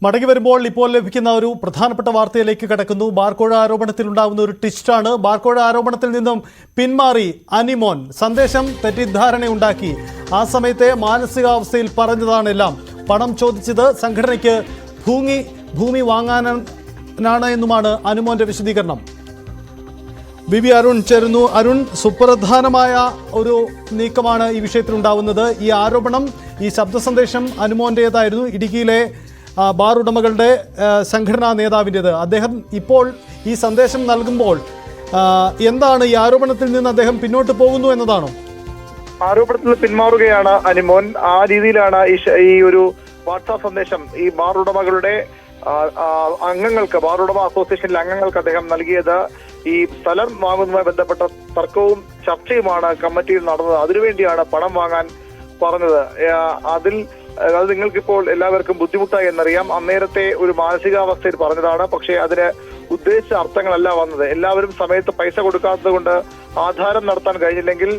മടങ്ങി വരുമ്പോൾ ഇപ്പോൾ ലഭിക്കുന്ന ഒരു പ്രധാനപ്പെട്ട വാർത്തയിലേക്ക് കടക്കുന്നു. ബാർക്കോഴ ആരോപണത്തിൽ ഉണ്ടാകുന്ന ഒരു ട്വിസ്റ്റാണ്. ബാർക്കോഴ ആരോപണത്തിൽ നിന്നും പിന്മാറി അനിമോൻ സന്ദേശം തെറ്റിദ്ധാരണയുണ്ടാക്കി. ആ സമയത്തെ മാനസികാവസ്ഥയിൽ പറഞ്ഞതാണെല്ലാം. പണം ചോദിച്ചത് സംഘടനയ്ക്ക് ഭൂമി വാങ്ങാനാണ് എന്നുമാണ് അനുമോന്റെ വിശദീകരണം. ബി അരുൺ ചേരുന്നു. അരുൺ, സുപ്രധാനമായ ഒരു നീക്കമാണ് ഈ വിഷയത്തിലുണ്ടാവുന്നത്. ഈ ആരോപണം, ഈ ശബ്ദ സന്ദേശം അനുമോന്റേതായിരുന്നു, ഇടുക്കിയിലെ ബാർ ഉടമകളുടെ സംഘടനാ നേതാവിൻ്റേത്. അദ്ദേഹം ഇപ്പോൾ ഈ സന്ദേശം നൽകുമ്പോൾ എന്താണ് ഈ ആരോപണത്തിൽ നിന്ന് അദ്ദേഹം പിന്നോട്ട് പോകുന്നു എന്നതാണോ? ആരോപണത്തിൽ പിന്മാറുകയാണ് അനിമോൻ. ആ രീതിയിലാണ് ഈ ഒരു വാട്സാപ്പ് സന്ദേശം ഈ ബാർ ഉടമകളുടെ അംഗങ്ങൾക്ക്, ബാർ ഉടമ അസോസിയേഷനിലെ അംഗങ്ങൾക്ക് അദ്ദേഹം നൽകിയത്. ഈ സ്ഥലം വാങ്ങുന്നതുമായി ബന്ധപ്പെട്ട തർക്കവും ചർച്ചയുമാണ് കമ്മിറ്റിയിൽ നടന്നത്. അതിനുവേണ്ടിയാണ് പണം വാങ്ങാൻ പറഞ്ഞത്. അത് നിങ്ങൾക്കിപ്പോൾ എല്ലാവർക്കും ബുദ്ധിമുട്ടായി എന്നറിയാം. അന്നേരത്തെ ഒരു മാനസികാവസ്ഥയിൽ പറഞ്ഞതാണ്. പക്ഷേ അതിന് ഉദ്ദേശിച്ച അർത്ഥങ്ങളല്ല വന്നത്. എല്ലാവരും സമയത്ത് പൈസ കൊടുക്കാത്തത് കൊണ്ട് ആധാരം നടത്താൻ കഴിഞ്ഞില്ലെങ്കിൽ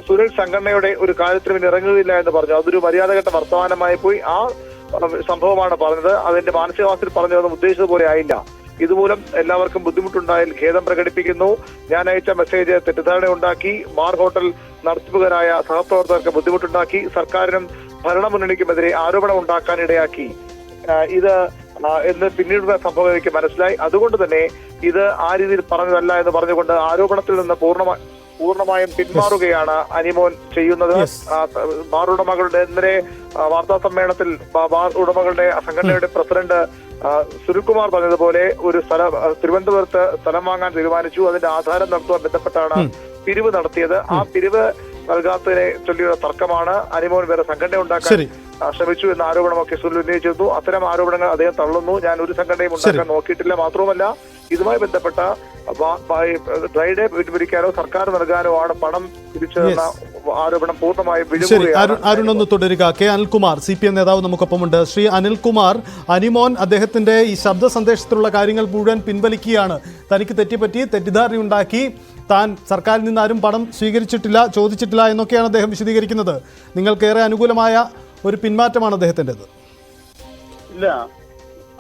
സുനിൽ സംഘടനയുടെ ഒരു കാര്യത്തിന് വേണ്ടി ഇറങ്ങുകയില്ല എന്ന് പറഞ്ഞു. അതൊരു മര്യാദഘട്ട വർത്തമാനമായി പോയി. ആ സംഭവമാണ് പറഞ്ഞത്. അതിന്റെ മാനസികാവസ്ഥയിൽ പറഞ്ഞതൊന്നും ഉദ്ദേശിച്ചതുപോലെ ആയില്ല. ഇതുമൂലം എല്ലാവർക്കും ബുദ്ധിമുട്ടുണ്ടായാൽ ഖേദം പ്രകടിപ്പിക്കുന്നു. ഞാൻ അയച്ച മെസ്സേജ് തെറ്റിദ്ധാരണ ഉണ്ടാക്കി, ബാർ ഹോട്ടൽ നടത്തിപ്പുകാരായ സഹപ്രവർത്തകർക്ക് ബുദ്ധിമുട്ടുണ്ടാക്കി, സർക്കാരിനും ഭരണമുന്നണിക്കുമെതിരെ ആരോപണം ഉണ്ടാക്കാനിടയാക്കി. ഇത് എന്ന് പിന്നീടുള്ള സംഭവം എനിക്ക് മനസ്സിലായി. അതുകൊണ്ട് തന്നെ ഇത് ആ രീതിയിൽ പറഞ്ഞതല്ല എന്ന് പറഞ്ഞുകൊണ്ട് ആരോപണത്തിൽ നിന്ന് പൂർണ്ണമായും പിന്മാറുകയാണ് അനിമോൻ ചെയ്യുന്നത്. ബാർ ഉടമകളുടെ ഇന്നലെ വാർത്താ സമ്മേളനത്തിൽ ബാർ ഉടമകളുടെ സംഘടനയുടെ പ്രസിഡന്റ് സുനിൽകുമാർ പറഞ്ഞതുപോലെ ഒരു തിരുവനന്തപുരത്ത് സ്ഥലം വാങ്ങാൻ തീരുമാനിച്ചു. അതിന്റെ ആധാരം നടത്തുവാൻ ബന്ധപ്പെട്ടാണ് പിരിവ് നടത്തിയത്. ആ പിരിവ് നൽകാത്തതിനെ ചൊല്ലിയുള്ള തർക്കമാണ്. അനിമോൻ വേറെ സംഘടന ഉണ്ടാക്കാൻ ശ്രമിച്ചു എന്ന ആരോപണമൊക്കെ സുനിൽ ഉന്നയിച്ചിരുന്നു. അത്തരം ആരോപണങ്ങൾ അദ്ദേഹം തള്ളുന്നു. ഞാൻ ഒരു സംഘടനയും ഉണ്ടാക്കാൻ നോക്കിയിട്ടില്ല. മാത്രവുമല്ല, ഇതുമായി ബന്ധപ്പെട്ട ഡ്രൈഡേ പിൻവലിക്കാനോ സർക്കാർ നൽകാനോ ആണ് പണം തിരിച്ചെന്ന ആരോപണം പൂർണ്ണമായും വിഴുങ്ങുകയാണ്. അരുണൊന്ന് തുടരുക. കെ അനിൽകുമാർ, CPM നേതാവ് നമുക്കൊപ്പമുണ്ട്. ശ്രീ അനിൽകുമാർ, അനിമോൻ അദ്ദേഹത്തിന്റെ ഈ ശബ്ദ സന്ദേശത്തിലുള്ള കാര്യങ്ങൾ മുഴുവൻ പിൻവലിക്കുകയാണ്. തനിക്ക് തെറ്റിപ്പറ്റി, തെറ്റിദ്ധാരണയുണ്ടാക്കി, താൻ സർക്കാരിൽ നിന്ന് ആരും പണം സ്വീകരിച്ചിട്ടില്ല, ചോദിച്ചിട്ടില്ല എന്നൊക്കെയാണ് അദ്ദേഹം വിശദീകരിക്കുന്നത്. നിങ്ങൾക്കേറെ അനുകൂലമായ ഒരു പിന്മാറ്റമാണ് അദ്ദേഹത്തിൻ്റെത്. ഇല്ല,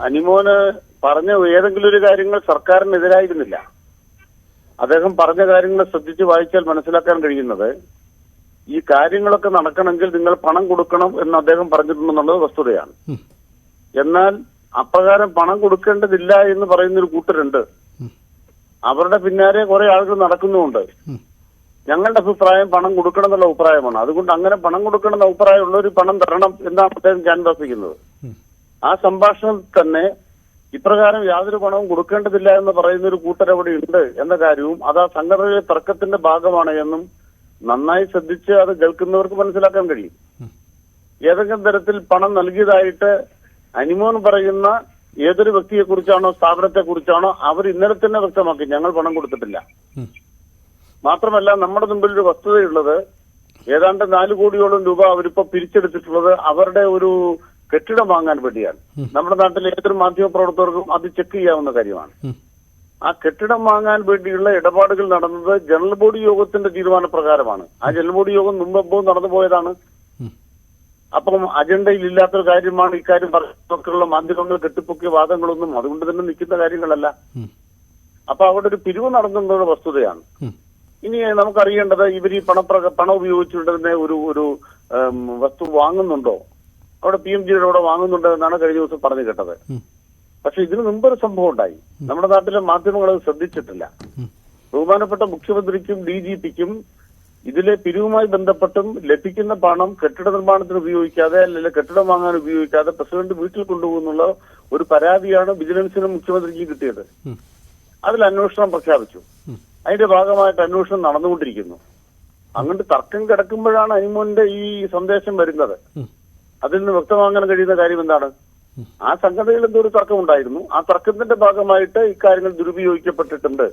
അനിമോന് പറഞ്ഞ ഏതെങ്കിലും ഒരു കാര്യങ്ങൾ സർക്കാരിനെതിരായിരുന്നില്ല. അദ്ദേഹം പറഞ്ഞ കാര്യങ്ങൾ ശ്രദ്ധിച്ച് വായിച്ചാൽ മനസ്സിലാക്കാൻ കഴിയുന്നത്, ഈ കാര്യങ്ങളൊക്കെ നടക്കണമെങ്കിൽ നിങ്ങൾ പണം കൊടുക്കണം എന്ന് അദ്ദേഹം പറഞ്ഞിട്ടുണ്ടെന്നുള്ളത് വസ്തുതയാണ്. എന്നാൽ അപ്രകാരം പണം കൊടുക്കേണ്ടതില്ല എന്ന് പറയുന്നൊരു കൂട്ടരുണ്ട്. അവരുടെ പിന്നാലെ കുറെ ആളുകൾ നടക്കുന്നുമുണ്ട്. ഞങ്ങളുടെ അഭിപ്രായം പണം കൊടുക്കണം എന്നുള്ള അഭിപ്രായമാണ്. അതുകൊണ്ട് അങ്ങനെ പണം കൊടുക്കണം എന്ന അഭിപ്രായമുള്ളവർ പണം തരണം എന്നാണ് അദ്ദേഹം ക്യാൻവാസിക്കുന്നത്. ആ സംഭാഷണത്തിൽ തന്നെ ഇപ്രകാരം യാതൊരു പണവും കൊടുക്കേണ്ടതില്ല എന്ന് പറയുന്ന ഒരു കൂട്ടരവിടെ ഉണ്ട് എന്ന കാര്യവും അത് ആ സംഘടനയിലെ തർക്കത്തിന്റെ ഭാഗമാണ് എന്നും നന്നായി ശ്രദ്ധിച്ച് അത് കേൾക്കുന്നവർക്ക് മനസ്സിലാക്കാൻ കഴിയും. ഏതെങ്കിലും തരത്തിൽ പണം നൽകിയതായിട്ട് അനിമോൻ പറയുന്ന ഏതൊരു വ്യക്തിയെ കുറിച്ചാണോ സ്ഥാപനത്തെ കുറിച്ചാണോ അവർ ഇന്നലെ തന്നെ വ്യക്തമാക്കി, ഞങ്ങൾ പണം കൊടുത്തിട്ടില്ല. മാത്രമല്ല, നമ്മുടെ മുമ്പിൽ ഒരു വസ്തുതയുള്ളത്, ഏതാണ്ട് 4 കോടിയോളം രൂപ അവരിപ്പോ പിരിച്ചെടുത്തിട്ടുള്ളത് അവരുടെ ഒരു കെട്ടിടം വാങ്ങാൻ വേണ്ടിയാണ്. നമ്മുടെ നാട്ടിലെ ഏതൊരു മാധ്യമ പ്രവർത്തകർക്കും അത് ചെക്ക് ചെയ്യാവുന്ന കാര്യമാണ്. ആ കെട്ടിടം വാങ്ങാൻ വേണ്ടിയുള്ള ഇടപാടുകൾ നടന്നത് ജനറൽ ബോഡി യോഗത്തിന്റെ തീരുമാനപ്രകാരമാണ്. ആ ജനറൽ ബോഡി യോഗം മുമ്പ് നടന്നു പോയതാണ്. അപ്പം അജണ്ടയിൽ ഇല്ലാത്തൊരു കാര്യമാണ് ഇക്കാര്യം പറഞ്ഞൊക്കെയുള്ള മാധ്യമങ്ങൾ കെട്ടിപ്പൊക്കിയ വാദങ്ങളൊന്നും അതുകൊണ്ട് തന്നെ നിൽക്കുന്ന കാര്യങ്ങളല്ല. അപ്പൊ അവിടെ ഒരു പിരിവ് നടന്നുള്ളത് വസ്തുതയാണ്. ഇനി നമുക്കറിയേണ്ടത്, ഇവർ ഈ പണം ഉപയോഗിച്ചുകൊണ്ടിരുന്ന ഒരു വസ്തു വാങ്ങുന്നുണ്ടോ, അവിടെ PMGയുടെ അവിടെ വാങ്ങുന്നുണ്ടോ എന്നാണ് കഴിഞ്ഞ ദിവസം പറഞ്ഞു കേട്ടത്. പക്ഷെ ഇതിനു മുമ്പൊരു സംഭവം ഉണ്ടായി. നമ്മുടെ നാട്ടിലെ മാധ്യമങ്ങൾ അത് ശ്രദ്ധിച്ചിട്ടില്ല. ബഹുമാനപ്പെട്ട മുഖ്യമന്ത്രിക്കും DGPക്കും ഇതിലെ പിരിവുമായി ബന്ധപ്പെട്ടും ലഭിക്കുന്ന പണം കെട്ടിട നിർമ്മാണത്തിന് ഉപയോഗിക്കാതെ, അല്ലെങ്കിൽ കെട്ടിടം വാങ്ങാൻ ഉപയോഗിക്കാതെ പ്രസിഡന്റ് വീട്ടിൽ കൊണ്ടുപോകുന്നുള്ള ഒരു പരാതിയാണ് വിജിലൻസിനും മുഖ്യമന്ത്രിക്കും കിട്ടിയത്. അതിൽ അന്വേഷണം പ്രഖ്യാപിച്ചു. അതിന്റെ ഭാഗമായിട്ട് അന്വേഷണം നടന്നുകൊണ്ടിരിക്കുന്നു. അങ്ങോട്ട് തർക്കം കിടക്കുമ്പോഴാണ് അനിമോന്റെ ഈ സന്ദേശം വരുന്നത്. അതിൽ നിന്ന് വ്യക്തമാകാൻ കഴിയുന്ന കാര്യം എന്താണ്? ആ സംഘടനയിൽ എന്തോ ഒരു തർക്കം ഉണ്ടായിരുന്നു. ആ തർക്കത്തിന്റെ ഭാഗമായിട്ട് ഇക്കാര്യങ്ങൾ ദുരുപയോഗിക്കപ്പെട്ടിട്ടുണ്ട്.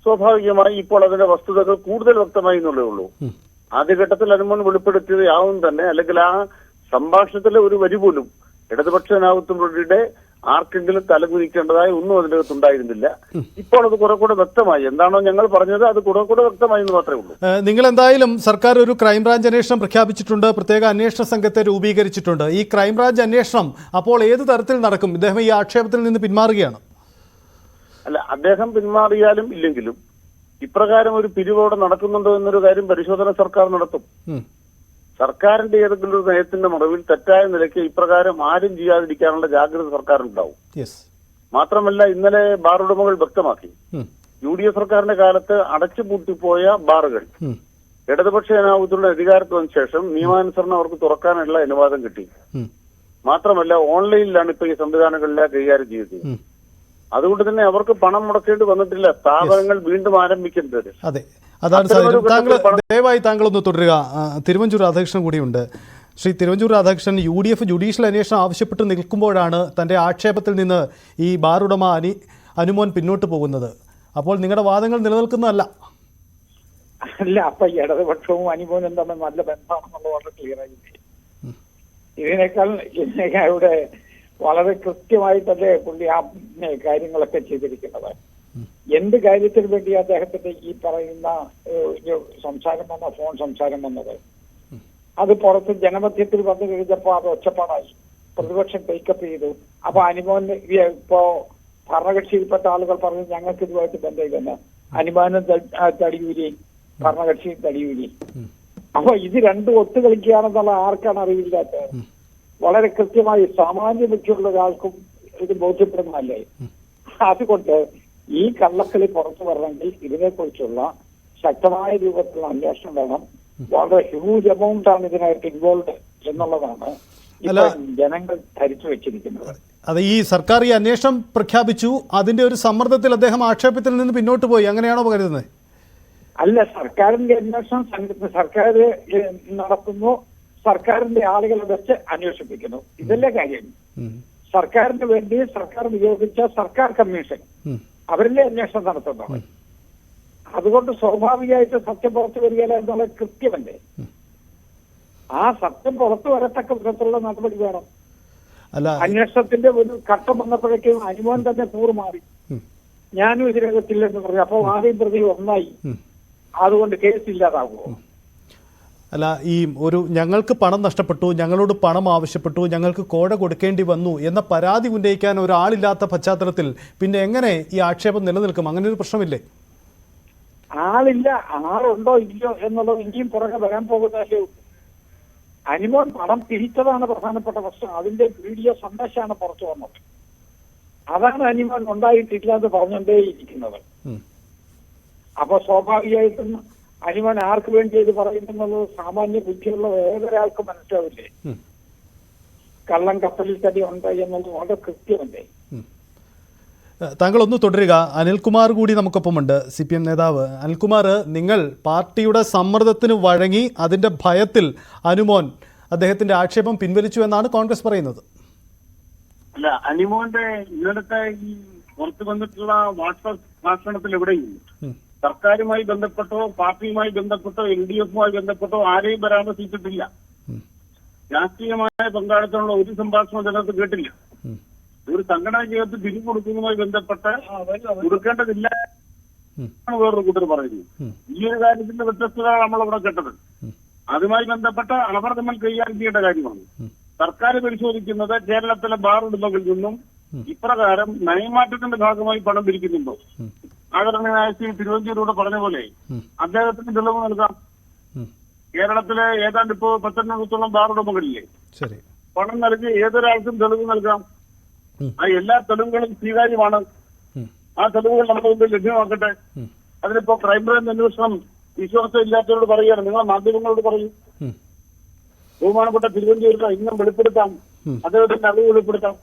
സ്വാഭാവികമായി ഇപ്പോൾ അതിന്റെ വസ്തുതകൾ കൂടുതൽ വ്യക്തമായി എന്നുള്ളേ ഉള്ളൂ. ആദ്യഘട്ടത്തിൽ അനിമോൻ വെളിപ്പെടുത്തിയത് യാതൊന്നും തന്നെ, അല്ലെങ്കിൽ ആ സംഭാഷണത്തിലെ ഒരു വരി പോലും ഇടതുപക്ഷ നേതൃത്വങ്ങളുടെ ആർക്കെങ്കിലും തലകുനിക്കേണ്ടതായ ഒന്നും അതിനകത്ത് ഉണ്ടായിരുന്നില്ല. ഇപ്പോൾ അത് കുറെ കൂടെ വ്യക്തമായി. എന്താണോ ഞങ്ങൾ പറഞ്ഞത് അത് കുറെ കൂടെ വ്യക്തമായി എന്ന് മാത്രമേ ഉള്ളൂ. നിങ്ങൾ എന്തായാലും സർക്കാർ ഒരു ക്രൈംബ്രാഞ്ച് അന്വേഷണം പ്രഖ്യാപിച്ചിട്ടുണ്ട്, പ്രത്യേക അന്വേഷണ സംഘത്തെ രൂപീകരിച്ചിട്ടുണ്ട്. ഈ ക്രൈംബ്രാഞ്ച് അന്വേഷണം അപ്പോൾ ഏത് തരത്തിൽ നടക്കും? ഇദ്ദേഹം ഈ ആക്ഷേപത്തിൽ നിന്ന് പിന്മാറുകയാണ്. അല്ല, അദ്ദേഹം പിന്മാറിയാലും ഇല്ലെങ്കിലും ഇപ്രകാരം ഒരു പിരിവോടെ നടക്കുന്നുണ്ടോ എന്നൊരു കാര്യം പരിശോധന സർക്കാർ നടത്തും. സർക്കാരിന്റെ ഏതെങ്കിലും ഒരു നയത്തിന്റെ മറവിൽ തെറ്റായ നിലയ്ക്ക് ഇപ്രകാരം ആരും ചെയ്യാതിരിക്കാനുള്ള ജാഗ്രത സർക്കാരിനുണ്ടാവും. മാത്രമല്ല, ഇന്നലെ ബാർ ഉടമകൾ വ്യക്തമാക്കി, UDF സർക്കാരിന്റെ കാലത്ത് അടച്ചുപൂട്ടിപ്പോയ ബാറുകൾ ഇടതുപക്ഷ ജനാധിപത്യത്തിന്റെ അധികാരത്തിൽ വന്ന ശേഷം നിയമാനുസരണം അവർക്ക് തുറക്കാനുള്ള അനുവാദം കിട്ടി. മാത്രമല്ല, ഓൺലൈനിലാണ് ഇപ്പൊ ഈ സംവിധാനങ്ങളെല്ലാം കൈകാര്യം ചെയ്യുന്നത്. അതുകൊണ്ട് തന്നെ അവർക്ക് പണം മുടക്കേണ്ടി വന്നിട്ടില്ല. സ്ഥാപനങ്ങൾ വീണ്ടും ആരംഭിക്കുന്നത്. അതെ, അതാണ് സാഹചര്യം. ദയവായി താങ്കളൊന്ന് തുടരുക. തിരുവഞ്ചൂർ രാധാകൃഷ്ണൻ കൂടിയുണ്ട്. ശ്രീ തിരുവഞ്ചൂർ രാധാകൃഷ്ണൻ, UDF ജുഡീഷ്യൽ അന്വേഷണം ആവശ്യപ്പെട്ട് നിൽക്കുമ്പോഴാണ് തന്റെ ആക്ഷേപത്തിൽ നിന്ന് ഈ ബാർ ഉടമ അനുമോൻ പിന്നോട്ട് പോകുന്നത്. അപ്പോൾ നിങ്ങളുടെ വാദങ്ങൾ നിലനിൽക്കുന്നതല്ല. അല്ല, അപ്പൊ ഇടതുപക്ഷവും അനുമോനും തമ്മിൽ നല്ല ബന്ധമാണെന്നുള്ള വളരെ ക്ലിയർ ആയി. ഇതിനേക്കാൾ ഇവിടെ വളരെ കൃത്യമായിട്ടല്ലേ പുള്ളി ആ കാര്യങ്ങളൊക്കെ ചെയ്തിരിക്കുന്നത്. എന്ത് കാര്യത്തിന് വേണ്ടി അദ്ദേഹത്തിന്റെ ഈ പറയുന്ന സംസാരം വന്ന ഫോൺ സംസാരം വന്നത്, അത് പുറത്ത് ജനമധ്യത്തിൽ വന്നു കഴിഞ്ഞപ്പോ അത് ഒച്ചപ്പാടായി, പ്രതിപക്ഷം ടേക്കപ്പ് ചെയ്തു. അപ്പൊ അനുമോൻ ഇപ്പോ ഭരണകക്ഷിയിൽപ്പെട്ട ആളുകൾ പറഞ്ഞു ഞങ്ങൾക്ക് ഇതുമായിട്ട് ബന്ധമില്ലെന്ന്. അനുമാനം തടിയൂരി, ഭരണകക്ഷി തടിയൂരി. അപ്പൊ ഇത് രണ്ടും ഒത്തുകളിക്കുകയാണെന്നുള്ള ആർക്കാണ് അറിവില്ലാത്തത്? വളരെ കൃത്യമായി സാമാന്യ ബുദ്ധിയുള്ള ഒരാൾക്കും ഇത് ബോധ്യപ്പെടുന്നതല്ലേ? അതുകൊണ്ട് ഈ കള്ളക്കളി പുറത്തു വരണമെങ്കിൽ ഇതിനെക്കുറിച്ചുള്ള ശക്തമായ രൂപത്തിലുള്ള അന്വേഷണം വേണം. വളരെ ഹ്യൂജ് എമൗണ്ട് ആണ് ഇതിനായിട്ട് ഇൻവോൾവ് എന്നുള്ളതാണ് ജനങ്ങൾ ധരിച്ചു വെച്ചിരിക്കുന്നത്. അത് ഈ സർക്കാർ ഈ അന്വേഷണം പ്രഖ്യാപിച്ചു, അതിന്റെ ഒരു സമ്മർദ്ദത്തിൽ അദ്ദേഹം ആക്ഷേപത്തിൽ നിന്ന് പിന്നോട്ട് പോയി, അങ്ങനെയാണോ കരുതുന്നത്? അല്ല, സർക്കാരിന്റെ അന്വേഷണം സർക്കാർ നടത്തുന്നു, സർക്കാരിന്റെ ആളുകളെ വെച്ച് അന്വേഷിപ്പിക്കുന്നു. ഇതല്ലേ കാര്യം. സർക്കാരിന് വേണ്ടി സർക്കാർ നിയോഗിച്ച സർക്കാർ കമ്മീഷൻ അവരല്ലേ അന്വേഷണം നടത്തുന്നത്. അതുകൊണ്ട് സ്വാഭാവികമായിട്ട് സത്യം പുറത്തു വരികയില്ല എന്നുള്ളത് കൃത്യമല്ലേ. ആ സത്യം പുറത്തു വരത്തക്ക വിധത്തിലുള്ള നടപടി വേണം. അന്വേഷണത്തിന്റെ ഒരു ഘട്ടം വന്നപ്പോഴേക്കും അനുമോൻ തന്നെ കൂറുമാറി, ഞാനും ഇതിനകത്തില്ലെന്ന് പറഞ്ഞു. അപ്പോൾ ആദ്യം പ്രതി ഒന്നായി, അതുകൊണ്ട് കേസ് ഇല്ലാതാകുമോ? അല്ല, ഈ ഒരു ഞങ്ങൾക്ക് പണം നഷ്ടപ്പെട്ടു, ഞങ്ങളോട് പണം ആവശ്യപ്പെട്ടു, ഞങ്ങൾക്ക് കോഴ കൊടുക്കേണ്ടി വന്നു എന്ന പരാതി ഉന്നയിക്കാൻ ഒരാളില്ലാത്ത പശ്ചാത്തലത്തിൽ പിന്നെ എങ്ങനെ ഈ ആക്ഷേപം നിലനിൽക്കും? അങ്ങനെ ഒരു പ്രശ്നമില്ലേ? ആളില്ല, ആളുണ്ടോ ഇല്ലയോ എന്നുള്ളത് ഇനിയും പുറകെ വരാൻ പോകുന്നതല്ലേ. അനുമോൻ പണം തിരിച്ചതാണ് പ്രധാനപ്പെട്ട പ്രശ്നം. അതിന്റെ വീഡിയോ സന്ദേശമാണ് പുറത്തു വന്നത്. അതാണ് അനുമോൻ ഉണ്ടായിട്ടില്ല എന്ന് പറഞ്ഞുകൊണ്ടേയിരിക്കുന്നത്. അപ്പൊ സ്വാഭാവികമായിട്ടും അനുമോൻ ആർക്ക് വേണ്ടി ഇത് പറയുന്നുള്ളത് സാമാന്യ ബുദ്ധിയുള്ള ഏതൊരാൾക്കും മനസ്സിലാവില്ലേ? കള്ളം കപ്പലിൽ തന്നെ ഉണ്ട് എന്നുള്ളത് വളരെ കൃത്യമല്ലേ. താങ്കൾ ഒന്ന് തുടരുക. അനിൽകുമാർ കൂടി നമുക്കൊപ്പമുണ്ട്, CPM നേതാവ്. അനിൽകുമാർ, നിങ്ങൾ പാർട്ടിയുടെ സമ്മർദ്ദത്തിന് വഴങ്ങി അതിന്റെ ഭയത്തിൽ അനുമോൻ അദ്ദേഹത്തിന്റെ ആക്ഷേപം പിൻവലിച്ചു എന്നാണ് കോൺഗ്രസ് പറയുന്നത്. അല്ല, അനുമോന്റെ ഇന്നലത്തെ ഈ പുറത്തു വന്നിട്ടുള്ള വാട്സാപ്പ് ഭാഷണത്തിൽ എവിടെയും സർക്കാരുമായി ബന്ധപ്പെട്ടോ പാർട്ടിയുമായി ബന്ധപ്പെട്ടോ LDFുമായി ബന്ധപ്പെട്ടോ ആരെയും പരാമർശിച്ചിട്ടില്ല. രാഷ്ട്രീയമായ പങ്കാളിത്തമുള്ള ഒരു സംഭാഷണം ഇതിനകത്ത് കേട്ടില്ല. ഒരു സംഘടനാ ജീവിതത്തിൽ പിരിവ് കൊടുക്കുന്നതുമായി ബന്ധപ്പെട്ട് കൊടുക്കേണ്ടതില്ല വേറൊരു കൂട്ടർ പറയുന്നു. ഈ ഒരു കാര്യത്തിന്റെ വ്യത്യസ്തത നമ്മളവിടെ കേട്ടത്. അതുമായി ബന്ധപ്പെട്ട അവർ തമ്മിൽ കൈകാര്യം ചെയ്യേണ്ട കാര്യമാണ്. സർക്കാർ പരിശോധിക്കുന്നത് കേരളത്തിലെ ബാർ ഉടമകളിൽ നിന്നും ഇപ്രകാരം നയമാറ്റത്തിന്റെ ഭാഗമായി പണം പിരിക്കുന്നുണ്ടോ. ആദരണീയനായ ശ്രീ തിരുവഞ്ചൂരോട് പറഞ്ഞ പോലെ അദ്ദേഹത്തിന് തെളിവ് നൽകാം. കേരളത്തിലെ ഏതാണ്ട് ഇപ്പോ 10-11 ബാർ ഉടമകളില്ലേ, പണം നൽകി ഏതൊരാൾക്കും തെളിവ് നൽകാം. ആ എല്ലാ തെളിവുകളും സ്വീകാര്യമാണ്. ആ തെളിവുകൾ നമ്മുടെ മുമ്പിൽ ലഭ്യമാക്കട്ടെ. അതിനിപ്പോ ക്രൈംബ്രാഞ്ച് അന്വേഷണം വിശ്വാസം ഇല്ലാത്തവരോട് പറയുകയാണ്, നിങ്ങൾ മാധ്യമങ്ങളോട് പറയും. ബഹുമാനപ്പെട്ട തിരുവഞ്ചൂരിനെ ഇന്നും വെളിപ്പെടുത്താം, അദ്ദേഹത്തിന്റെ അറിവ് വെളിപ്പെടുത്താം.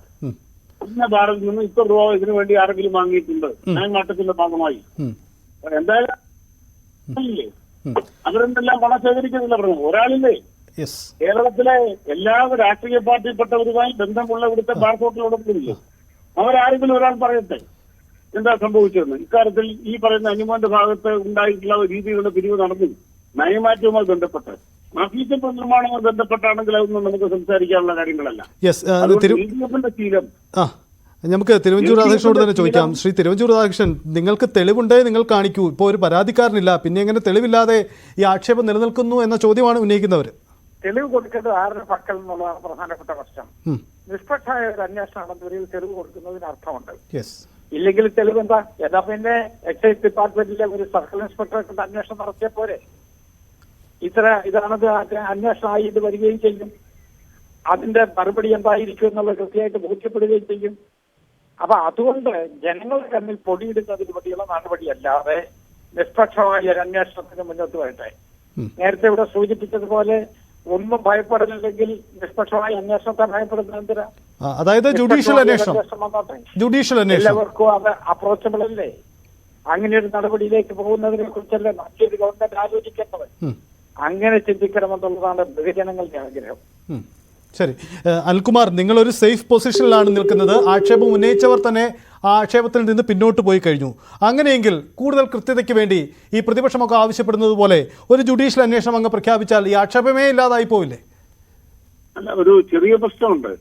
ഇന്ന ബാറിൽ നിന്ന് ഇത്ര രൂപ ഇതിനു വേണ്ടി ആരെങ്കിലും വാങ്ങിയിട്ടുണ്ട് നയമാറ്റത്തിന്റെ ഭാഗമായി. എന്തായാലും അവരെന്തെല്ലാം പണം ശേഖരിക്കുന്നില്ല പറഞ്ഞു. ഒരാളില്ലേ കേരളത്തിലെ എല്ലാ രാഷ്ട്രീയ പാർട്ടിപ്പെട്ടവരുമായി ബന്ധമുള്ള ഇവിടുത്തെ ബാർ ഹോട്ടലുടമകളില്ലേ, അവരാരെങ്കിലും ഒരാൾ പറയട്ടെ എന്താ സംഭവിച്ചതെന്ന്. ഇക്കാര്യത്തിൽ ഈ പറയുന്ന അനുമോന്റെ ഭാഗത്ത് ഉണ്ടായിട്ടുള്ള രീതിയിലുള്ള പിരിവ് നടന്നു നയമാറ്റവുമായി ബന്ധപ്പെട്ട് മഫീസ നിർമ്മാണവുമായി ബന്ധപ്പെട്ടാണെങ്കിൽ അതൊന്നും നമുക്ക് സംസാരിക്കാനുള്ള കാര്യങ്ങളല്ല. ശീലം നമുക്ക് തിരുവഞ്ചൂർ രാധാകൃഷ്ണനോട് തന്നെ ചോദിക്കാം. ശ്രീ തിരുവഞ്ചൂർ രാധാകൃഷ്ണൻ, നിങ്ങൾക്ക് തെളിവുണ്ടേ നിങ്ങൾ കാണിക്കൂ. ഇപ്പോൾ ഒരു പരാതിക്കാരനില്ല, പിന്നെ എങ്ങനെ തെളിവില്ലാതെ ഈ ആക്ഷേപം നിലനിൽക്കുന്നു എന്ന ചോദ്യമാണ് ഉന്നയിക്കുന്നവർ. തെളിവ് കൊടുക്കേണ്ടത് ആരുടെ പക്കൽ എന്നുള്ളതാണ് പ്രധാനപ്പെട്ട പ്രശ്നം. നിഷ്പക്ഷമായ ഒരു അന്വേഷണമാണെന്ന് തെളിവ് കൊടുക്കുന്നതിന് അർത്ഥമുണ്ട്. ഇല്ലെങ്കിൽ തെളിവ് എന്താ? എന്നാ പിന്നെ എക്സൈസ് ഡിപ്പാർട്ട്മെന്റിലെ ഒരു സർക്കിൾ ഇൻസ്പെക്ടറെ കൊണ്ട് അന്വേഷണം നടത്തിയ പോരെ? ഇതാണത് അന്വേഷണമായി ഇത് വരികയും ചെയ്യും. അതിന്റെ മറുപടി എന്തായിരിക്കും എന്നുള്ളത് കൃത്യമായിട്ട് ബോധ്യപ്പെടുകയും ചെയ്യും. അപ്പൊ അതുകൊണ്ട് ജനങ്ങളുടെ കണ്ണിൽ പൊടിയിടുന്നതിന് വേണ്ടിയുള്ള നടപടിയല്ലാതെ നിഷ്പക്ഷമായ ഒരു അന്വേഷണത്തിന് മുന്നോട്ട് വരട്ടെ. നേരത്തെ ഇവിടെ സൂചിപ്പിച്ചതുപോലെ ഒന്നും ഭയപ്പെടുന്നില്ലെങ്കിൽ നിഷ്പക്ഷമായ അന്വേഷണത്തെ ഭയപ്പെടുന്ന എന്തിനാ? അതായത് ജുഡീഷ്യൽ അന്വേഷണം എല്ലാവർക്കും അത് അപ്രോച്ചബിൾ അല്ലേ? അങ്ങനെ ഒരു നടപടിയിലേക്ക് പോകുന്നതിനെ കുറിച്ചല്ലേ മറ്റൊരു ഗവൺമെന്റ് ആലോചിക്കേണ്ടത്. അങ്ങനെ ചിന്തിക്കണമെന്നുള്ളതാണ് ബഹുജനങ്ങളുടെ ആഗ്രഹം. ശരി, അനിൽകുമാർ, നിങ്ങളൊരു സേഫ് പൊസിഷനിലാണ് നിൽക്കുന്നത്. ആക്ഷേപം ഉന്നയിച്ചവർ തന്നെ ആ ആക്ഷേപത്തിൽ നിന്ന് പിന്നോട്ട് പോയി കഴിഞ്ഞു. അങ്ങനെയെങ്കിൽ കൂടുതൽ കൃത്യതയ്ക്ക് വേണ്ടി ഈ പ്രതിപക്ഷമൊക്കെ ആവശ്യപ്പെടുന്നത് പോലെ ഒരു ജുഡീഷ്യൽ അന്വേഷണം അങ്ങ് പ്രഖ്യാപിച്ചാൽ ഈ ആക്ഷേപമേ ഇല്ലാതായി പോവില്ലേ? അല്ല, ഒരു ചെറിയ പ്രശ്നമുണ്ട്.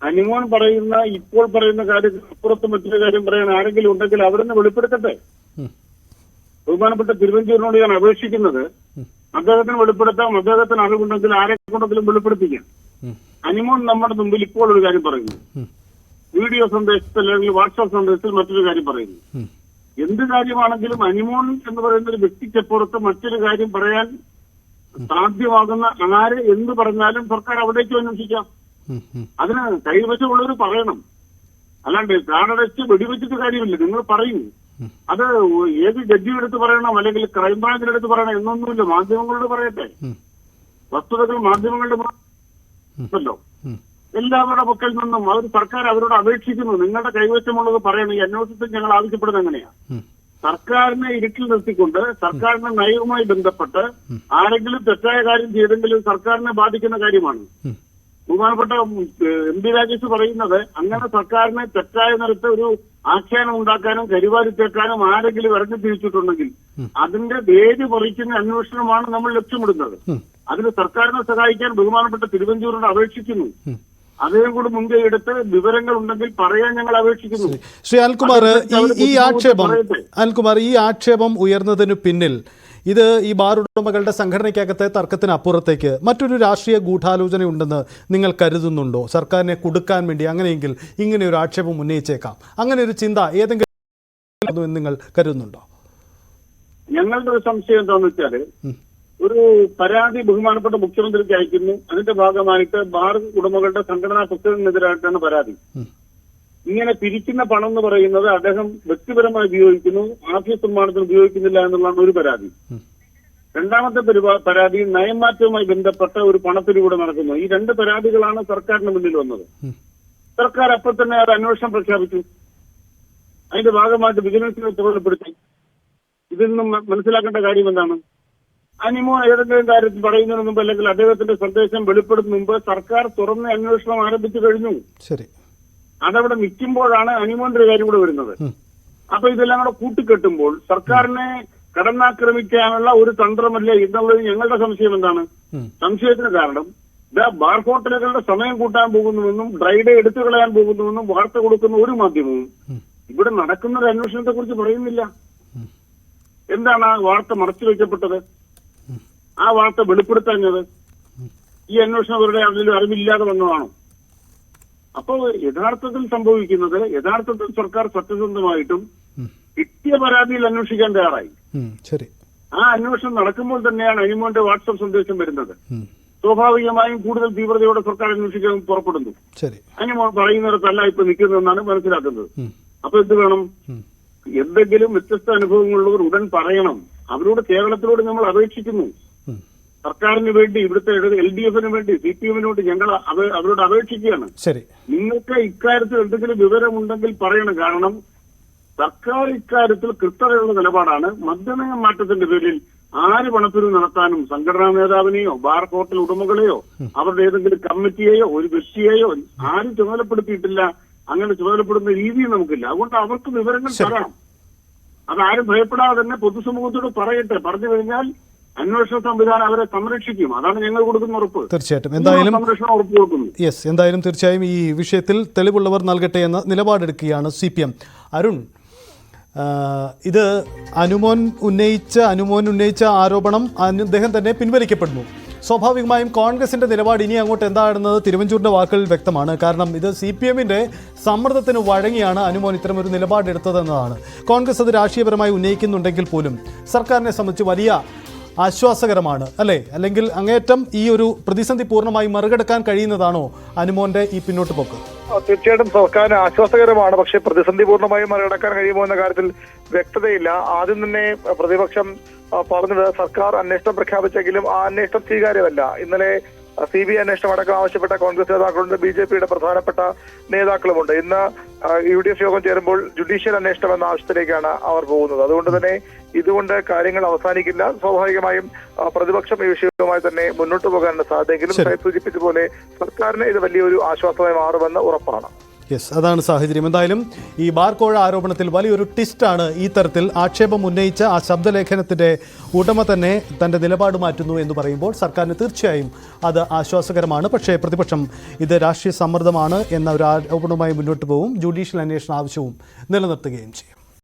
അനിമോൻ പറയുന്ന ഇപ്പോൾ പറയുന്ന കാര്യത്തിൽ അപ്പുറത്ത് മറ്റൊരു കാര്യം പറയാൻ ആരെങ്കിലും ഉണ്ടെങ്കിൽ അവരെന്നെ വെളിപ്പെടുത്തട്ടെ. ബഹുമാനപ്പെട്ട തിരുവഞ്ചൂരിനോട് ഞാൻ അപേക്ഷിക്കുന്നത് അദ്ദേഹത്തിന് വെളിപ്പെടുത്താം. അദ്ദേഹത്തിന് അറിവുണ്ടെങ്കിൽ ആരെ കൊണ്ടെങ്കിലും വെളിപ്പെടുത്തിക്കാം. അനിമോൻ നമ്മുടെ മുമ്പിൽ ഇപ്പോൾ ഒരു കാര്യം പറയുന്നു, വീഡിയോ സന്ദേശത്തിൽ അല്ലെങ്കിൽ വാട്സാപ്പ് സന്ദേശത്തിൽ മറ്റൊരു കാര്യം പറയുന്നു. എന്ത് കാര്യമാണെങ്കിലും അനിമോൻ എന്ന് പറയുന്ന ഒരു വ്യക്തിക്കപ്പുറത്ത് മറ്റൊരു കാര്യം പറയാൻ സാധ്യമാകുന്ന ആര് എന്ത് പറഞ്ഞാലും സർക്കാർ അവിടേക്ക് അന്വേഷിക്കാം. അതിന് കൈവശമുള്ളവർ പറയണം. അല്ലാണ്ട് കാടടച്ച് വെടിവെച്ചിട്ട് കാര്യമില്ല. നിങ്ങൾ പറയൂ. അത് ഏത് ജഡ്ജിയുടെ അടുത്ത് പറയണം അല്ലെങ്കിൽ ക്രൈംബ്രാഞ്ചിന്റെ അടുത്ത് പറയണം എന്നൊന്നുമില്ല. മാധ്യമങ്ങളോട് പറയട്ടെ. വസ്തുതകൾ മാധ്യമങ്ങളുടെ ല്ലോ എല്ലാവരുടെ പക്കൽ നിന്നും അവർ സർക്കാർ അവരോട് അപേക്ഷിക്കുന്നു. നിങ്ങളുടെ കൈവശമുള്ളത് പറയണം. ഈ അന്വേഷണത്തിൽ ഞങ്ങൾ ആവശ്യപ്പെടുന്നത് എങ്ങനെയാ? സർക്കാരിനെ ഇരുട്ടിൽ നിർത്തിക്കൊണ്ട് സർക്കാരിന്റെ നയവുമായി ബന്ധപ്പെട്ട് ആരെങ്കിലും തെറ്റായ കാര്യം ചെയ്തെങ്കിലും സർക്കാരിനെ ബാധിക്കുന്ന കാര്യമാണ്. ബഹുമാനപ്പെട്ട എം.പി. രാജേഷ് പറയുന്നത് അങ്ങനെ സർക്കാരിനെ തെറ്റായ നിരത്ത് ഒരു ആഖ്യാനം ഉണ്ടാക്കാനും കരിവാരിത്തേക്കാനും ആരെങ്കിലും ഇറങ്ങി തിരിച്ചിട്ടുണ്ടെങ്കിൽ അതിന്റെ വേര് പറിക്കുന്ന അന്വേഷണമാണ് നമ്മൾ ലക്ഷ്യമിടുന്നത്. അതിന് സർക്കാരിനെ സഹായിക്കാൻ ബഹുമാനപ്പെട്ട തിരുവഞ്ചൂരിനോട് അപേക്ഷിക്കുന്നു. അദ്ദേഹം കൂടി മുൻകൈ എടുത്ത് വിവരങ്ങൾ ഉണ്ടെങ്കിൽ പറയാൻ ഞങ്ങൾ അപേക്ഷിക്കുന്നു. ശ്രീ അനിൽകുമാർ, ഈ ആക്ഷേപം ഉയർന്നതിനു പിന്നിൽ ഇത് ഈ ബാർ ഉടമകളുടെ സംഘടനയ്ക്കകത്തെ തർക്കത്തിന് അപ്പുറത്തേക്ക് മറ്റൊരു രാഷ്ട്രീയ ഗൂഢാലോചന ഉണ്ടെന്ന് നിങ്ങൾ കരുതുന്നുണ്ടോ? സർക്കാരിനെ കുടുക്കാൻ വേണ്ടി അങ്ങനെയെങ്കിൽ ഇങ്ങനെ ഒരു ആക്ഷേപം ഉന്നയിച്ചേക്കാം, അങ്ങനെ ഒരു ചിന്ത ഏതെങ്കിലും നിങ്ങൾ കരുതുന്നുണ്ടോ? ഞങ്ങളുടെ ഒരു സംശയം എന്താണെന്ന് വെച്ചാൽ, ഒരു പരാതി ബഹുമാനപ്പെട്ട മുഖ്യമന്ത്രിക്ക് അയക്കുന്നു. അതിന്റെ ഭാഗമായിട്ട് ബാർ ഉടമകളുടെ സംഘടനാ പ്രസിഡന്റിനെതിരായിട്ടാണ് പരാതി. ഇങ്ങനെ പിരിക്കുന്ന പണം എന്ന് പറയുന്നത് അദ്ദേഹം വ്യക്തിപരമായി ഉപയോഗിക്കുന്നു, ആഫീസ് നിർമ്മാണത്തിന് ഉപയോഗിക്കുന്നില്ല എന്നുള്ളതാണ് ഒരു പരാതി. രണ്ടാമത്തെ പരാതി നയംമാറ്റവുമായി ബന്ധപ്പെട്ട ഒരു പണത്തിലൂടെ നടക്കുന്നു. ഈ രണ്ട് പരാതികളാണ് സർക്കാരിന് മുന്നിൽ വന്നത്. സർക്കാർ അപ്പോൾ തന്നെ അത് അന്വേഷണം പ്രഖ്യാപിച്ചു. അതിന്റെ ഭാഗമായിട്ട് വിജിലൻസിനെ ചുമതലപ്പെടുത്തി. ഇതിൽ നിന്നും മനസ്സിലാക്കേണ്ട കാര്യം എന്താണ്? അനിമോൻ ഏതെങ്കിലും കാര്യത്തിൽ പറയുന്നതിന് മുമ്പ് അല്ലെങ്കിൽ അദ്ദേഹത്തിന്റെ സന്ദേശം വെളിപ്പെടുത്തുന്ന മുമ്പ് സർക്കാർ തുറന്ന അന്വേഷണം ആരംഭിച്ചു കഴിഞ്ഞു. ശരി, അതവിടെ നിൽക്കുമ്പോഴാണ് അനിമോന്റെ ഒരു കാര്യം കൂടെ വരുന്നത്. അപ്പൊ ഇതെല്ലാം കൂടെ കൂട്ടിക്കെട്ടുമ്പോൾ സർക്കാരിനെ കടന്നാക്രമിക്കാനുള്ള ഒരു തന്ത്രമല്ലേ എന്നുള്ളത് ഞങ്ങളുടെ സംശയം. എന്താണ് സംശയത്തിന് കാരണം? ബാർ ഹോട്ടലുകളുടെ സമയം കൂട്ടാൻ പോകുന്നുവെന്നും ഡ്രൈ ഡേ എടുത്തു കളയാൻ പോകുന്നുവെന്നും വാർത്ത കൊടുക്കുന്ന ഒരു മാധ്യമവും ഇവിടെ നടക്കുന്ന ഒരു അന്വേഷണത്തെ കുറിച്ച് പറയുന്നില്ല. എന്താണ് ആ വാർത്ത മറച്ചു വയ്ക്കപ്പെട്ടത്? ആ വാർത്ത വെളിപ്പെടുത്താഞ്ഞത് ഈ അന്വേഷണം അവരുടെ അതിൽ അറിവില്ലാതെ വന്നതാണോ? അപ്പോൾ യഥാർത്ഥത്തിൽ സംഭവിക്കുന്നത്, യഥാർത്ഥത്തിൽ സർക്കാർ സത്യസന്ധമായിട്ടും കിട്ടിയ പരാതിയിൽ അന്വേഷിക്കാൻ തയ്യാറായി. ആ അന്വേഷണം നടക്കുമ്പോൾ തന്നെയാണ് അനിമോന്റെ വാട്സ്ആപ്പ് സന്ദേശം വരുന്നത്. സ്വാഭാവികമായും കൂടുതൽ തീവ്രതയോടെ സർക്കാർ അന്വേഷിക്കാൻ പുറപ്പെടുന്നു. അനിമോൻ പറയുന്നിടത്തല്ല ഇപ്പൊ നിൽക്കുന്നതെന്നാണ് മനസ്സിലാക്കുന്നത്. അപ്പൊ എന്ത് വേണം? എന്തെങ്കിലും വ്യത്യസ്ത അനുഭവങ്ങളുള്ളവർ ഉടൻ പറയണം. അവരോട് കേരളത്തിലോട് നമ്മൾ അപേക്ഷിക്കുന്നു. സർക്കാരിന് വേണ്ടി, ഇവിടുത്തെ LDF-ന് വേണ്ടി, CPM-നോട് ഞങ്ങൾ അവരോട് അപേക്ഷിക്കുകയാണ്. നിങ്ങൾക്ക് ഇക്കാര്യത്തിൽ എന്തെങ്കിലും വിവരമുണ്ടെങ്കിൽ പറയണം. കാരണം സർക്കാർ ഇക്കാര്യത്തിൽ കൃത്യതയുള്ള നിലപാടാണ്. മദ്യനയ മാറ്റത്തിന്റെ പേരിൽ ആര് പണപ്പിരിവ് നടത്താനും സംഘടനാ നേതാവിനെയോ ബാർ ഹോട്ടൽ ഉടമകളെയോ അവരുടെ ഏതെങ്കിലും കമ്മിറ്റിയെയോ ഒരു വ്യക്തിയെയോ ആരും ചുമതലപ്പെടുത്തിയിട്ടില്ല. അങ്ങനെ ചുമതലപ്പെടുന്ന രീതി നമുക്കില്ല. അതുകൊണ്ട് അവർക്ക് വിവരങ്ങൾ തരണം. അതാരും ഭയപ്പെടാതെ തന്നെ പൊതുസമൂഹത്തോട് പറയട്ടെ. പറഞ്ഞു കഴിഞ്ഞാൽ അന്വേഷണ സംവിധാനം അവരെ സംരക്ഷിക്കും. അതാണ് ഞങ്ങൾ കൊടുക്കുന്ന ഉറപ്പ്. തീർച്ചയായിട്ടും എന്തായാലും സംരക്ഷണം ഉറപ്പ് കൊടുക്കുന്നു. യെസ്, എന്തായാലും തീർച്ചയായും ഈ വിഷയത്തിൽ തെളിവുള്ളവർ നൽകട്ടെ എന്ന നിലപാടെടുക്കുകയാണ് CPM. അരുൺ, ഇത് അനുമോൻ ഉന്നയിച്ച ആരോപണം അദ്ദേഹം തന്നെ പിൻവലിക്കപ്പെടുന്നു. സ്വാഭാവികമായും കോൺഗ്രസിൻ്റെ നിലപാട് ഇനി അങ്ങോട്ട് എന്താണെന്നത് തിരുവഞ്ചൂരിൻ്റെ വാക്കുകളിൽ വ്യക്തമാണ്. കാരണം ഇത് CPMൻ്റെ സമ്മർദ്ദത്തിന് വഴങ്ങിയാണ് അനുമോൻ ഇത്തരമൊരു നിലപാടെടുത്തതെന്നതാണ്. കോൺഗ്രസ് അത് രാഷ്ട്രീയപരമായി ഉന്നയിക്കുന്നുണ്ടെങ്കിൽ പോലും സർക്കാരിനെ സംബന്ധിച്ച് വലിയ ആശ്വാസകരമാണ് അല്ലേ? അല്ലെങ്കിൽ അങ്ങേയറ്റം ഈ ഒരു പ്രതിസന്ധി പൂർണ്ണമായി മറികടക്കാൻ കഴിയുന്നതാണോ അനുമോന്റെ ഈ പിന്നോട്ട് പോക്ക്? തീർച്ചയായിട്ടും സർക്കാരിന് ആശ്വാസകരമാണ്. പക്ഷേ പ്രതിസന്ധി പൂർണ്ണമായും മറികടക്കാൻ കഴിയുമോ എന്ന കാര്യത്തിൽ വ്യക്തതയില്ല. ആദ്യം തന്നെ പ്രതിപക്ഷം പറഞ്ഞത് സർക്കാർ അന്വേഷണം പ്രഖ്യാപിച്ചെങ്കിലും ആ അന്വേഷണം സ്വീകാര്യമല്ല. ഇന്നലെ CBI അന്വേഷണം അടക്കം ആവശ്യപ്പെട്ട കോൺഗ്രസ് നേതാക്കളുണ്ട്, BJPയുടെ പ്രധാനപ്പെട്ട നേതാക്കളുമുണ്ട്. ഇന്ന് UDF യോഗം ചേരുമ്പോൾ ജുഡീഷ്യൽ അന്വേഷണം എന്ന ആവശ്യത്തിലേക്കാണ് അവർ പോകുന്നത്. അതുകൊണ്ട് തന്നെ ഇതുകൊണ്ട് കാര്യങ്ങൾ അവസാനിക്കില്ല. സ്വാഭാവികമായും പ്രതിപക്ഷം ഈ വിഷയവുമായി തന്നെ മുന്നോട്ട് പോകാനുള്ള സാധ്യതയെങ്കിലും സൂചിപ്പിച്ച പോലെ സർക്കാരിന് ഇത് വലിയൊരു ആശ്വാസമായി മാറുമെന്ന് ഉറപ്പാണ്. യെസ്, അതാണ് സാഹചര്യം. എന്തായാലും ഈ ബാർക്കോഴ ആരോപണത്തിൽ വലിയൊരു ട്വിസ്റ്റാണ്. ഈ തരത്തിൽ ആക്ഷേപം ഉന്നയിച്ച ആ ശബ്ദലേഖനത്തിൻ്റെ ഉടമ തന്നെ തൻ്റെ നിലപാട് മാറ്റുന്നു എന്ന് പറയുമ്പോൾ സർക്കാരിന് തീർച്ചയായും അത് ആശ്വാസകരമാണ്. പക്ഷേ പ്രതിപക്ഷം ഇത് രാഷ്ട്രീയ സമ്മർദ്ദമാണ് എന്ന ഒരു ആരോപണവുമായി മുന്നോട്ട് പോകും. ജുഡീഷ്യൽ അന്വേഷണ ആവശ്യവും നിലനിർത്തുകയും ചെയ്യും.